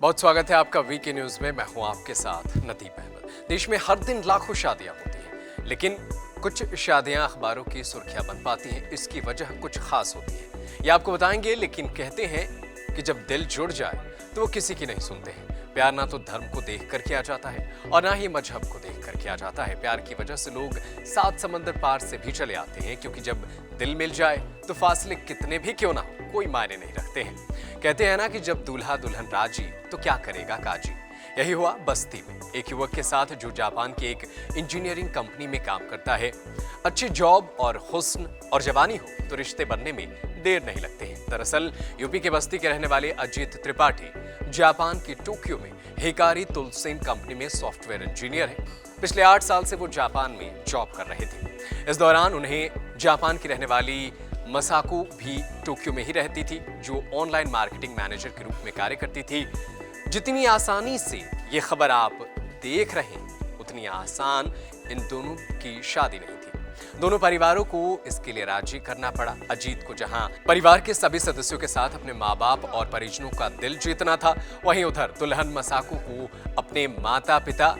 बहुत स्वागत है आपका वीके न्यूज में। मैं हूं आपके साथ नदीप अहमद। देश में हर दिन लाखों शादियां होती हैं, लेकिन कुछ शादियां अखबारों की सुर्खियां बन पाती हैं। इसकी वजह कुछ खास होती है, ये आपको बताएंगे। लेकिन कहते हैं कि जब दिल जुड़ जाए तो वो किसी की नहीं सुनते हैं। प्यार ना तो धर्म को देख कर किया जाता है और ना ही मजहब को देख कर किया जाता है। प्यार की वजह से लोग 7 समंदर पार से भी चले आते हैं, क्योंकि जब दिल मिल जाए तो फासले कितने भी क्यों ना हो, कोई मायने नहीं रखते हैं। कहते हैं ना कि जब दूल्हा दुल्हन राजी तो क्या करेगा काजी। यही हुआ बस्ती में एक युवक के साथ जो जापान की एक इंजीनियरिंग कंपनी में काम करता है। अच्छी जॉब और हुस्न और जवानी हो तो रिश्ते बनने में देर नहीं लगते हैं। दरअसल यूपी के बस्ती के रहने वाले अजीत त्रिपाठी जापान की टोक्यो में हिकारी तुलसेन कंपनी में सॉफ्टवेयर इंजीनियर है। पिछले 8 साल से वो जापान में जॉब कर रहे थे। इस दौरान उन्हें जापान की रहने वाली मसाको भी टोक्यो में ही रहती थी, जो ऑनलाइन मार्केटिंग मैनेजर के रूप में कार्य करती थी। जितनी आसानी से ये खबर आप देख रहे हैं, उतनी आसान इन दोनों की शादी नहीं थी। दोनों परिवारों को इसके लिए राजी करना पड़ा। अजीत को जहां परिवार के सभी सदस्यों के साथ अपने माँ बाप और परिजनों का दिल जीतना था, वहीं उधर दुल्हन मसाको को अपने माता पिता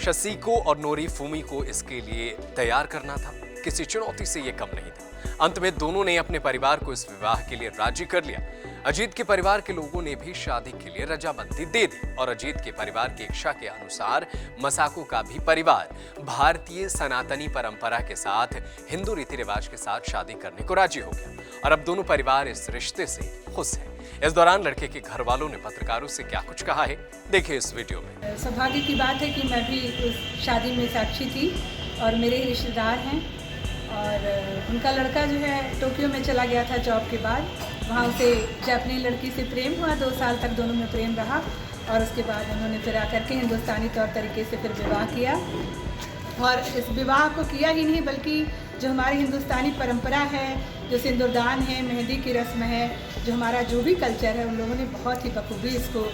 शसीको और नोरी फूमी को इसके लिए तैयार करना था। किसी चुनौती से ये कम नहीं था। अंत में दोनों ने अपने परिवार को इस विवाह के लिए राजी कर लिया। अजीत के परिवार के लोगों ने भी शादी के लिए रजामंदी दे दी और अजीत के परिवार की इच्छा के अनुसार मसाको का भी परिवार भारतीय सनातनी परंपरा के साथ हिंदू रीति रिवाज के साथ शादी करने को राजी हो गया और अब दोनों परिवार इस रिश्ते से खुश हैं। इस दौरान लड़के के घर वालों ने पत्रकारों से क्या कुछ कहा है, देखिए इस वीडियो में। सौभाग्य की बात है कि मैं भी उस शादी में साक्षी थी और मेरे ही रिश्तेदार हैं और उनका लड़का जो है टोक्यो में चला गया था जॉब के बाद। वहाँ उसे जापानी लड़की से प्रेम हुआ, 2 साल तक दोनों में प्रेम रहा और उसके बाद उन्होंने फिर आकर के हिंदुस्तानी तौर तरीके से फिर विवाह किया। और इस विवाह को किया ही नहीं, बल्कि जो हमारी हिंदुस्तानी परंपरा है, जो सिंदूरदान है, मेहंदी की रस्म है, जो हमारा जो भी कल्चर है, उन लोगों ने बहुत ही बखूबी इसको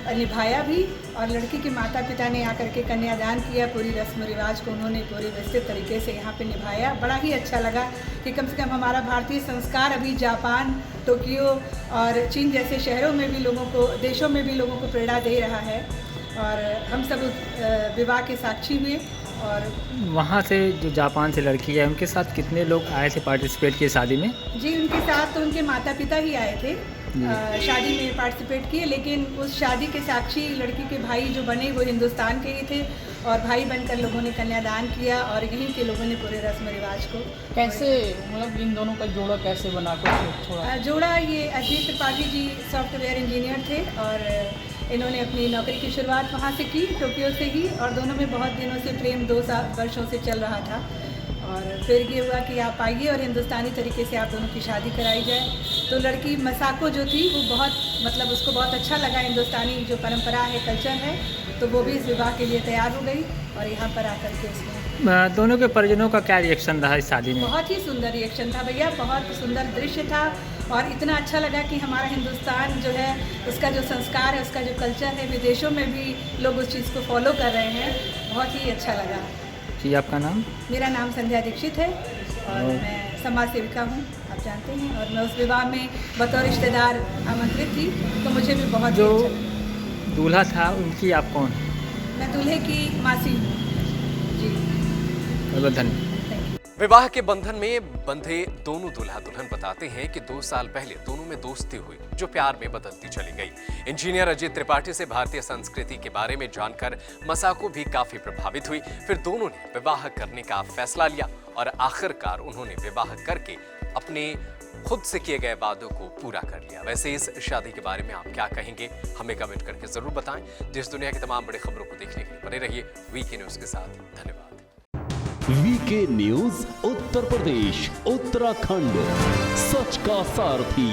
निभाया भी। और लड़की के माता पिता ने आकर के कन्यादान किया। पूरी रस्म रिवाज को उन्होंने पूरी व्यवस्थित तरीके से यहाँ पे निभाया। बड़ा ही अच्छा लगा कि कम से कम हमारा भारतीय संस्कार अभी जापान, टोक्यो और चीन जैसे शहरों में भी लोगों को, देशों में भी लोगों को प्रेरणा दे रहा है। और हम सब विवाह के साक्षी हुए। और वहाँ से जो जापान से लड़की है, उनके साथ कितने लोग आए थे पार्टिसिपेट किए शादी में? जी, उनके साथ तो उनके माता पिता ही आए थे शादी में पार्टिसिपेट किए, लेकिन उस शादी के साक्षी लड़की के भाई जो बने वो हिंदुस्तान के ही थे और भाई बनकर लोगों ने कन्यादान किया और यहीं के लोगों ने पूरे रस्म रिवाज को कैसे, मतलब इन दोनों का जोड़ा कैसे बना? कुछ थोड़ा जोड़ा, ये अजीत त्रिपाठी जी सॉफ्टवेयर इंजीनियर थे और इन्होंने अपनी नौकरी की शुरुआत वहाँ से की, टोक्यो से ही। और दोनों में बहुत दिनों से प्रेम 2 वर्षों से चल रहा था और फिर ये हुआ कि आप आइए और हिंदुस्तानी तरीके से आप दोनों की शादी कराई जाए। तो लड़की मसाको जो थी वो बहुत, मतलब उसको बहुत अच्छा लगा हिंदुस्तानी जो परंपरा है, कल्चर है, तो वो भी इस विवाह के लिए तैयार हो गई और यहाँ पर आकर के उसने। दोनों के परिजनों का क्या रिएक्शन रहा इस शादी में? बहुत ही सुंदर रिएक्शन था भैया, बहुत सुंदर दृश्य था और इतना अच्छा लगा कि हमारा हिंदुस्तान जो है, उसका जो संस्कार है, उसका जो कल्चर है, विदेशों में भी लोग उस चीज़ को फॉलो कर रहे हैं। बहुत ही अच्छा लगा। जी, आपका नाम? मेरा नाम संध्या दीक्षित है और मैं समाज सेविका हूँ, आप जानते हैं। और मैं उस विवाह में बतौर रिश्तेदार आमंत्रित थी, तो मुझे भी बहुत जो अच्छा लगा। दूल्हा था उनकी आप कौन? मैं दूल्हे की मासी हूँ जी। बहुत धन्यवाद। विवाह के बंधन में बंधे दोनों दूल्हा दुल्हन बताते हैं कि 2 साल पहले दोनों में दोस्ती हुई, जो प्यार में बदलती चली गई। इंजीनियर अजीत त्रिपाठी से भारतीय संस्कृति के बारे में जानकर मसाको भी काफी प्रभावित हुई। फिर दोनों ने विवाह करने का फैसला लिया और आखिरकार उन्होंने विवाह करके अपने खुद से किए गए वादों को पूरा कर लिया। वैसे इस शादी के बारे में आप क्या कहेंगे, हमें कमेंट करके जरूर बताएं। देश दुनिया की तमाम बड़ी खबरों को देखने के लिए बने रहिए वीके न्यूज के साथ। धन्यवाद। वीके न्यूज उत्तर प्रदेश उत्तराखंड, सच का सारथी।